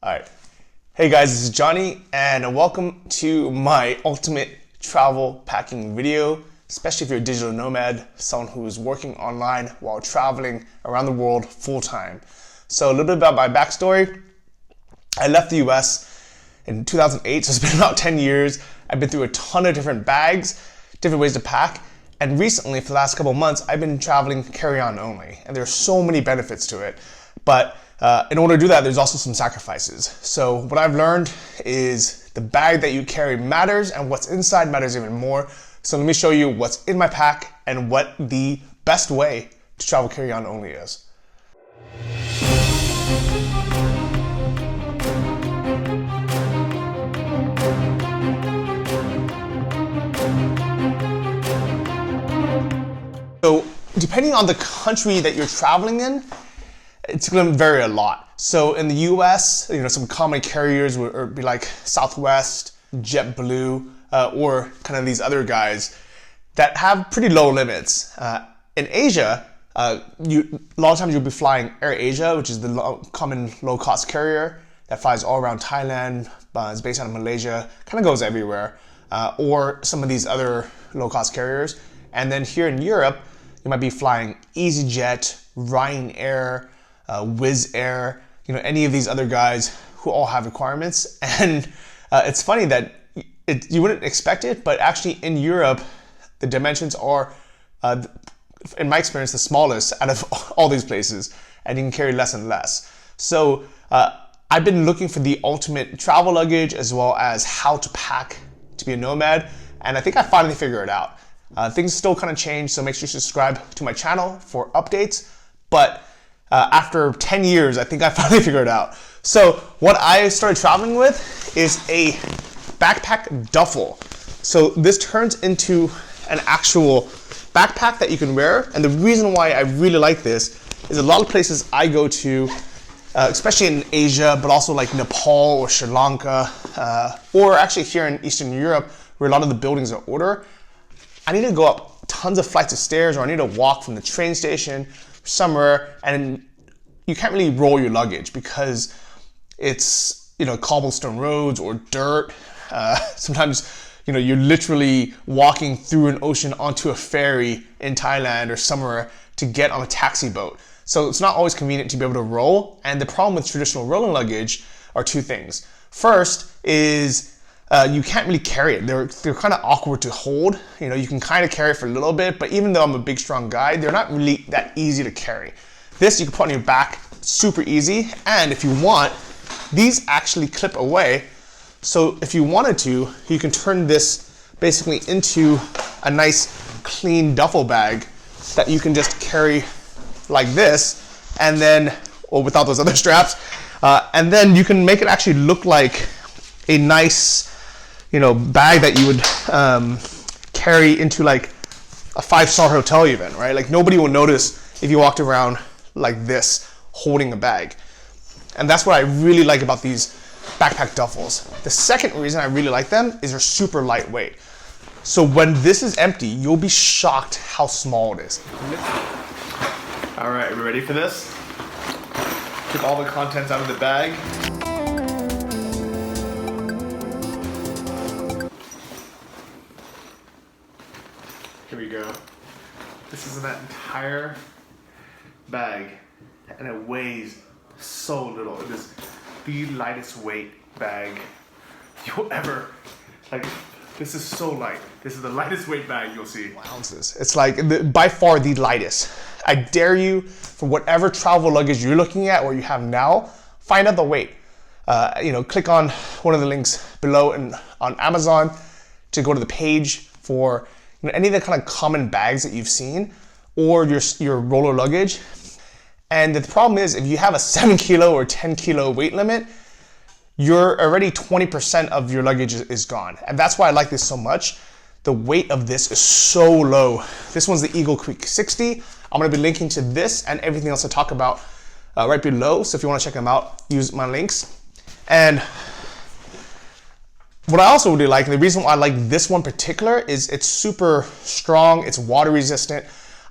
All right. Hey guys, this is Johnny and welcome to my ultimate travel packing video, especially if you're a digital nomad, someone who's working online while traveling around the world full time. So a little bit about my backstory. I left the US in 2008, so it's been about 10 years. I've been through a ton of different bags, different ways to pack. And recently, for the last couple of months, I've been traveling carry-on only. And there's so many benefits to it. But in order to do that, there's also some sacrifices. So what I've learned is the bag that you carry matters and what's inside matters even more. So let me show you what's in my pack and what the best way to travel carry-on only is. So depending on the country that you're traveling in, it's going to vary a lot. So in the US, some common carriers would be like Southwest, JetBlue, or kind of these other guys that have pretty low limits. In Asia, a lot of times you'll be flying AirAsia, which is the common low-cost carrier that flies all around Thailand, is based out of Malaysia, kind of goes everywhere, or some of these other low-cost carriers. And then here in Europe, you might be flying easyJet, Ryanair, Wizz Air, any of these other guys who all have requirements. And it's funny that you wouldn't expect it, but actually in Europe, the dimensions are, in my experience, the smallest out of all these places, and you can carry less and less. So I've been looking for the ultimate travel luggage as well as how to pack to be a nomad, and I think I finally figured it out. Things still kind of change, so make sure you subscribe to my channel for updates, but after 10 years, I think I finally figured it out. So what I started traveling with is a backpack duffel. So this turns into an actual backpack that you can wear. And the reason why I really like this is a lot of places I go to, especially in Asia, but also like Nepal or Sri Lanka, or actually here in Eastern Europe, where a lot of the buildings are older, I need to go up tons of flights of stairs, or I need to walk from the train station somewhere, and you can't really roll your luggage because it's cobblestone roads or dirt. Sometimes you're literally walking through an ocean onto a ferry in Thailand or somewhere to get on a taxi boat. So it's not always convenient to be able to roll. And the problem with traditional rolling luggage are two things. First is you can't really carry it. They're kind of awkward to hold. You can kind of carry it for a little bit, but even though I'm a big, strong guy, they're not really that easy to carry. This you can put on your back, super easy. And if you want, these actually clip away. So if you wanted to, you can turn this basically into a nice, clean duffel bag that you can just carry like this, and then, or without those other straps, and then you can make it actually look like a nice bag that you would carry into like a 5-star hotel even, right? Like nobody will notice if you walked around like this holding a bag. And that's what I really like about these backpack duffels. The second reason I really like them is they're super lightweight. So when this is empty, you'll be shocked how small it is. All right, we ready for this? Took all the contents out of the bag. Here we go. This is that entire bag, and it weighs so little. It is the lightest weight bag you'll ever, this is so light. This is the lightest weight bag you'll see. Ounces. It's like by far the lightest. I dare you, for whatever travel luggage you're looking at or you have now, find out the weight. Click on one of the links below on Amazon to go to the page for any of the kind of common bags that you've seen, or your roller luggage. And the problem is, if you have a 7 kilo or 10 kilo weight limit, you're already 20% of your luggage is gone. And that's why I like this so much. The weight of this is so low. This one's the Eagle Creek 60. I'm gonna be linking to this and everything else I talk about right below. So if you wanna check them out, use my links. And what I also really like, and the reason why I like this one particular, is it's super strong, it's water resistant.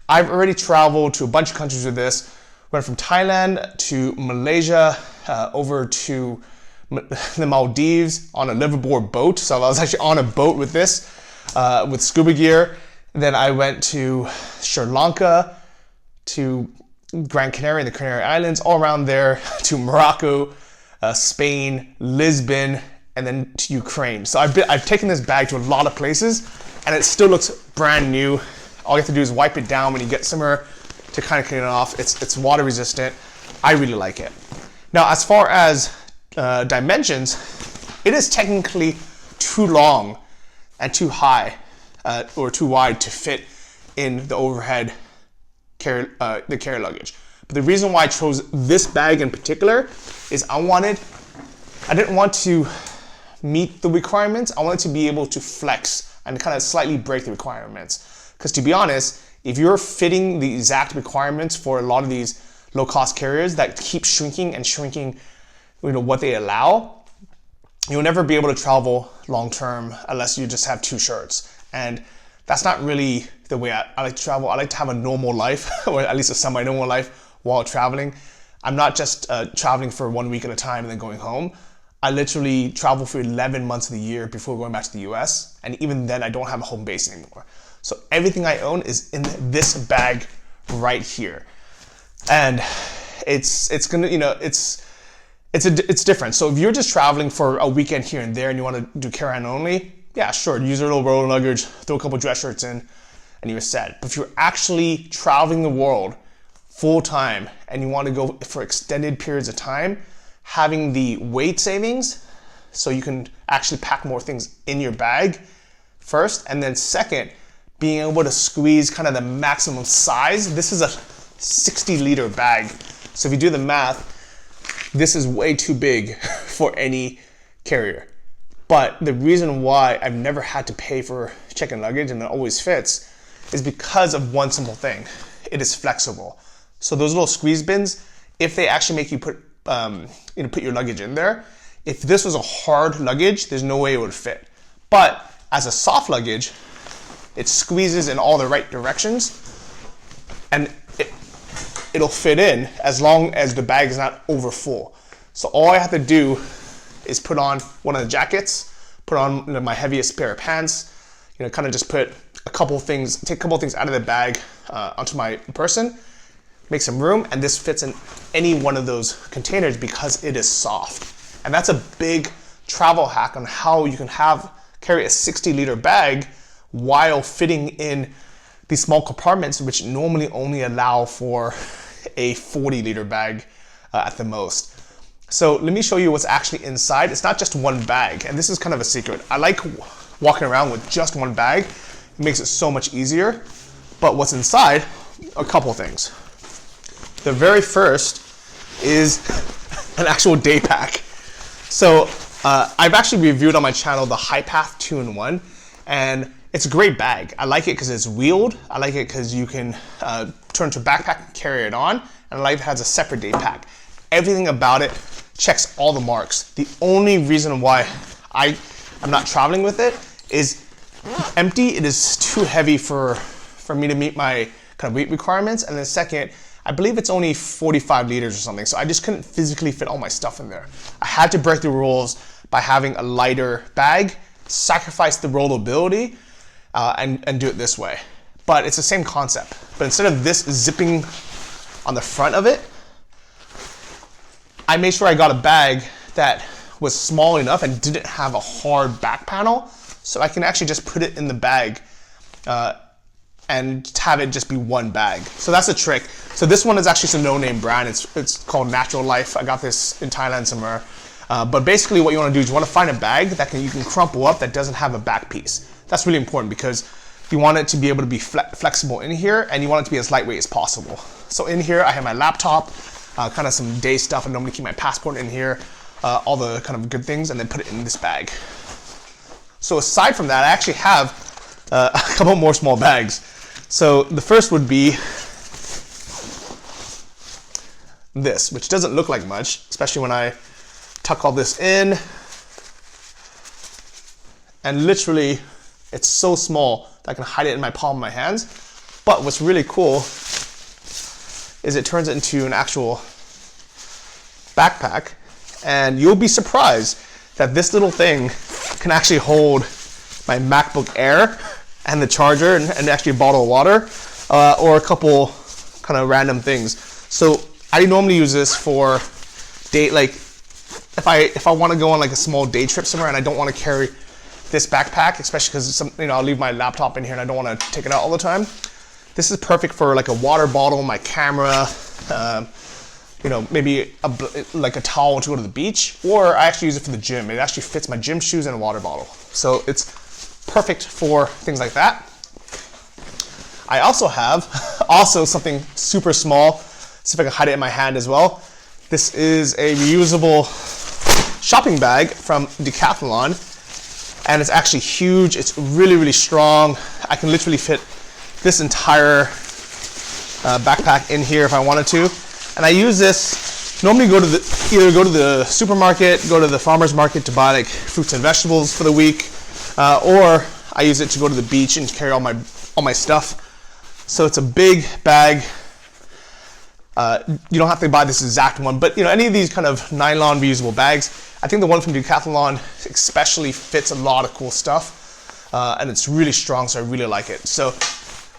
I've already traveled to a bunch of countries with this. Went from Thailand to Malaysia, over to the Maldives on a liveaboard boat. So I was actually on a boat with this, with scuba gear. And then I went to Sri Lanka, to Gran Canaria and the Canary Islands, all around there, to Morocco, Spain, Lisbon, and then to Ukraine. So I've taken this bag to a lot of places, and it still looks brand new. All you have to do is wipe it down when you get somewhere to kind of clean it off. It's water resistant. I really like it. Now, as far as dimensions, it is technically too long and too high or too wide to fit in the overhead carry luggage. But the reason why I chose this bag in particular is I didn't want to meet the requirements. I wanted to be able to flex and kind of slightly break the requirements. Because to be honest, if you're fitting the exact requirements for a lot of these low-cost carriers that keep shrinking and shrinking, what they allow, you'll never be able to travel long-term unless you just have 2 shirts. And that's not really the way I like to travel. I like to have a normal life, or at least a semi-normal life while traveling. I'm not just traveling for 1 week at a time and then going home. I literally travel for 11 months of the year before going back to the US. And even then, I don't have a home base anymore. So everything I own is in this bag right here. And it's different. So if you're just traveling for a weekend here and there and you want to do carry-on only, yeah, sure, use your little roller luggage, throw a couple dress shirts in, and you're set. But if you're actually traveling the world full time and you want to go for extended periods of time, having the weight savings, so you can actually pack more things in your bag first, and then second, being able to squeeze kind of the maximum size. This is a 60-liter bag. So if you do the math, this is way too big for any carrier. But the reason why I've never had to pay for check-in luggage and it always fits is because of one simple thing. It is flexible. So those little squeeze bins, if they actually make you put your luggage in there, if this was a hard luggage, there's no way it would fit. But as a soft luggage, it squeezes in all the right directions and it'll fit in as long as the bag is not over full. So all I have to do is put on one of the jackets, put on my heaviest pair of pants, kind of just put take a couple of things out of the bag onto my person, make some room, and this fits in any one of those containers because it is soft. And that's a big travel hack on how you can carry a 60-liter bag while fitting in these small compartments, which normally only allow for a 40-liter bag at the most. So let me show you what's actually inside. It's not just one bag, and this is kind of a secret. I like walking around with just one bag. It makes it so much easier. But what's inside, a couple things. The very first is an actual day pack. So I've actually reviewed on my channel the Hypath 2-in-1, and it's a great bag. I like it because it's wheeled. I like it because you can turn to a backpack and carry it on, and I like it has a separate day pack. Everything about it checks all the marks. The only reason why I'm not traveling with it is empty. It is too heavy for me to meet my kind of weight requirements. And then second, I believe it's only 45 liters or something. So I just couldn't physically fit all my stuff in there. I had to break the rules by having a lighter bag, sacrifice the rollability, and do it this way. But it's the same concept. But instead of this zipping on the front of it, I made sure I got a bag that was small enough and didn't have a hard back panel, so I can actually just put it in the bag and have it just be one bag. So that's a trick. So this one is actually some no-name brand. It's called Natural Life. I got this in Thailand somewhere. But basically what you want to do is you want to find a bag that you can crumple up that doesn't have a back piece. That's really important because you want it to be able to be flexible in here, and you want it to be as lightweight as possible. So in here I have my laptop, kind of some day stuff. I normally keep my passport in here, all the kind of good things, and then put it in this bag. So aside from that, I actually have a couple more small bags. So the first would be this, which doesn't look like much, especially when I tuck all this in. And literally, it's so small that I can hide it in my palm of my hands. But what's really cool is it turns it into an actual backpack, and you'll be surprised that this little thing can actually hold my MacBook Air and the charger and actually a bottle of water or a couple kind of random things. So I normally use this for like if I want to go on like a small day trip somewhere and I don't want to carry this backpack, especially because I'll leave my laptop in here and I don't want to take it out all the time. This is perfect for like a water bottle, my camera, maybe like a towel to go to the beach, or I actually use it for the gym. It actually fits my gym shoes and a water bottle. So it's perfect for things like that. I also have something super small, see if I can hide it in my hand as well. This is a reusable shopping bag from Decathlon, and it's actually huge. It's really, really strong. I can literally fit this entire backpack in here if I wanted to. And I use this, normally either go to the supermarket, go to the farmer's market to buy like fruits and vegetables for the week, or I use it to go to the beach and carry all my stuff. So it's a big bag. You don't have to buy this exact one, but any of these kind of nylon reusable bags, I think the one from Decathlon especially fits a lot of cool stuff, and it's really strong, so I really like it. So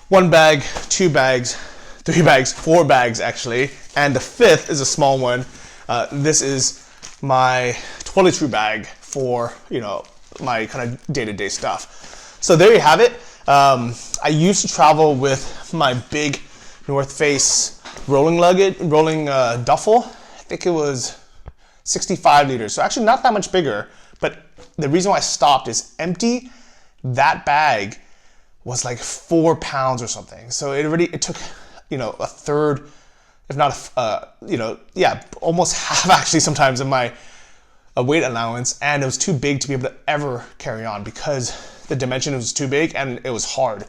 1 bag, 2 bags, 3 bags, 4 bags actually, and the 5th is a small one. This is my toiletry bag for my kind of day-to-day stuff. So there you have it. I used to travel with my big North Face rolling duffle. I think it was 65 liters, so actually not that much bigger. But the reason why I stopped is empty. That bag was like 4 pounds or something. So it took a third, if not almost half actually sometimes of my weight allowance, and it was too big to be able to ever carry on because the dimension was too big and it was hard.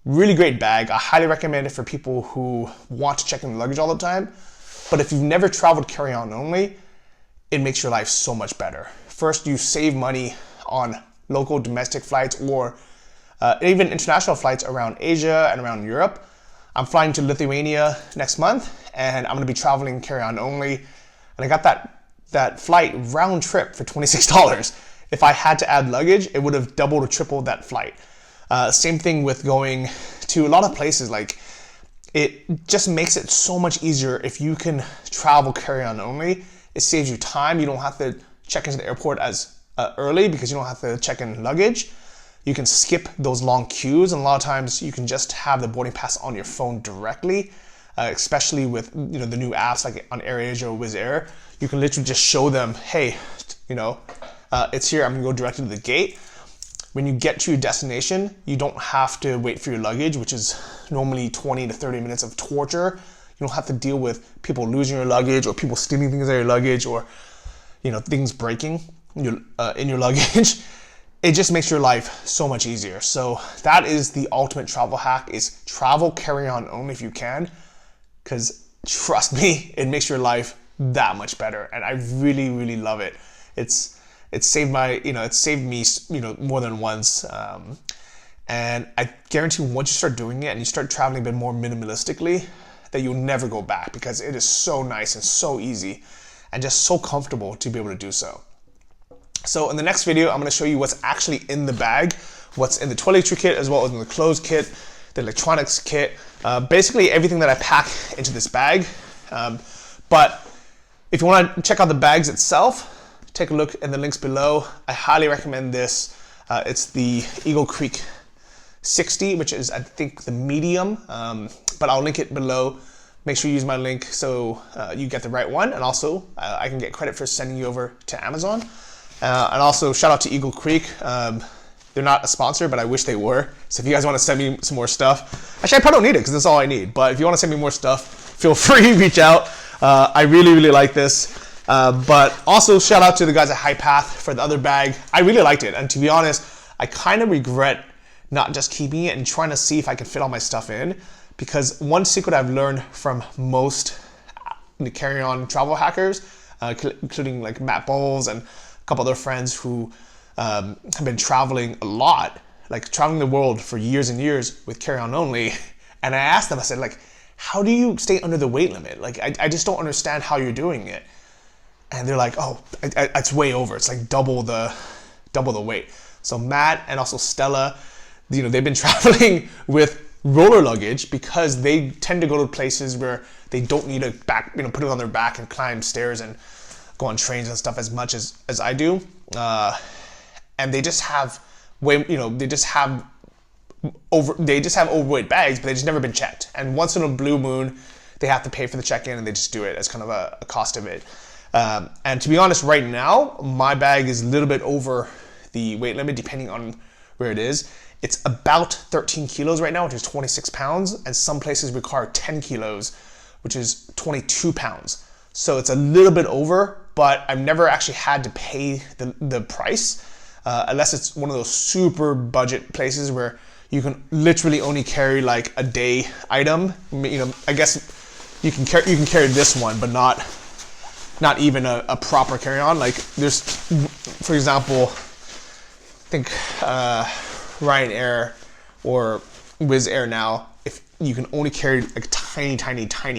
Really great bag. I highly recommend it for people who want to check in luggage all the time. But if you've never traveled carry on only, it makes your life so much better. First, you save money on local domestic flights or even international flights around Asia and around Europe. I'm flying to Lithuania next month and I'm gonna be traveling carry on only. And I got that flight round trip for $26. If I had to add luggage, it would have doubled or tripled that flight. Same thing with going to a lot of places. Like, it just makes it so much easier if you can travel carry on only. It saves you time. You don't have to check into the airport as early because you don't have to check in luggage. You can skip those long queues, and a lot of times you can just have the boarding pass on your phone directly, especially with the new apps like on AirAsia or Wizz Air. You can literally just show them, hey, it's here, I'm gonna go directly to the gate. When you get to your destination, you don't have to wait for your luggage, which is normally 20 to 30 minutes of torture. You don't have to deal with people losing your luggage or people stealing things out of your luggage or things breaking in your luggage. It just makes your life so much easier. So that is the ultimate travel hack, is travel carry on only if you can, because trust me, it makes your life that much better. And I really, really love it. It's saved me more than once. And I guarantee once you start doing it and you start traveling a bit more minimalistically, that you'll never go back, because it is so nice and so easy and just so comfortable to be able to do so. So in the next video, I'm going to show you what's actually in the bag, what's in the toiletry kit, as well as in the clothes kit, the electronics kit, basically everything that I pack into this bag. But if you want to check out the bags itself, take a look in the links below. I highly recommend this. It's the Eagle Creek 60, which is, I think, the medium, but I'll link it below. Make sure you use my link so you get the right one, and also I can get credit for sending you over to Amazon. And also shout out to Eagle Creek. They're not a sponsor, but I wish they were. So if you guys want to send me some more stuff, actually I probably don't need it because that's all I need. But if you want to send me more stuff, feel free, reach out. I really, really like this. But also shout out to the guys at Hypath for the other bag. I really liked it. And to be honest, I kind of regret not just keeping it and trying to see if I can fit all my stuff in. Because one secret I've learned from most carry-on travel hackers, including like Matt Bowles and a couple other friends who have been traveling a lot, like traveling the world for years and years with carry-on only. And I asked them, I said, like, how do you stay under the weight limit? Like, I just don't understand how you're doing it. and they're like, oh, it's way over. It's like double the weight. So Matt and also Stella, you know, they've been traveling with roller luggage because they tend to go to places where they don't need to put it on their back and climb stairs and go on trains and stuff as much as I do. And they just have overweight bags, but they've just never been checked. And once in a blue moon, they have to pay for the check-in, and they just do it as kind of a cost of it. And to be honest, right now, my bag is a little bit over the weight limit, depending on where it is. It's about 13 kilos right now, which is 26 pounds, and some places require 10 kilos, which is 22 pounds. So it's a little bit over, but I've never actually had to pay the price, unless it's one of those super budget places where you can literally only carry like a day item. You know, I guess you can carry this one, but not even a proper carry-on. Like there's, for example, I think Ryanair or Wizz Air now, if you can only carry like a tiny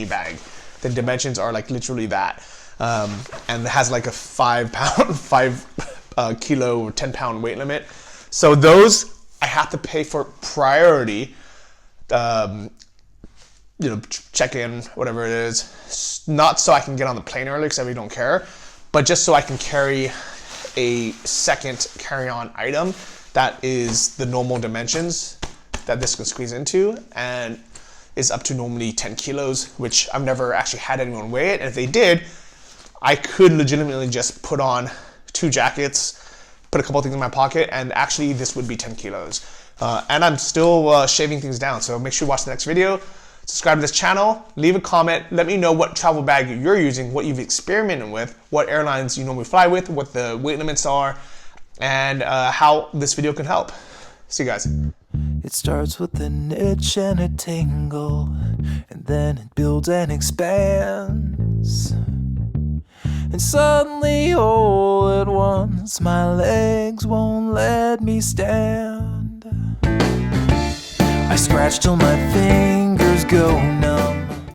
bag, the dimensions are like literally that, and it has like a 5 kilo or 10 pound weight limit. So those I have to pay for priority, check-in, whatever it is, not so I can get on the plane early because I really don't care, but just so I can carry a second carry-on item that is the normal dimensions that this can squeeze into, and is up to normally 10 kilos, which I've never actually had anyone weigh it. And if they did, I could legitimately just put on 2 jackets, put a couple things in my pocket, and actually this would be 10 kilos. And I'm still shaving things down. So make sure you watch the next video, subscribe to this channel, leave a comment, let me know what travel bag you're using, what you've experimented with, what airlines you normally fly with, what the weight limits are, and how this video can help. See you guys. It starts with an itch and a tingle, and then it builds and expands. And suddenly, all at once, my legs won't let me stand. I scratch till my fingers go numb.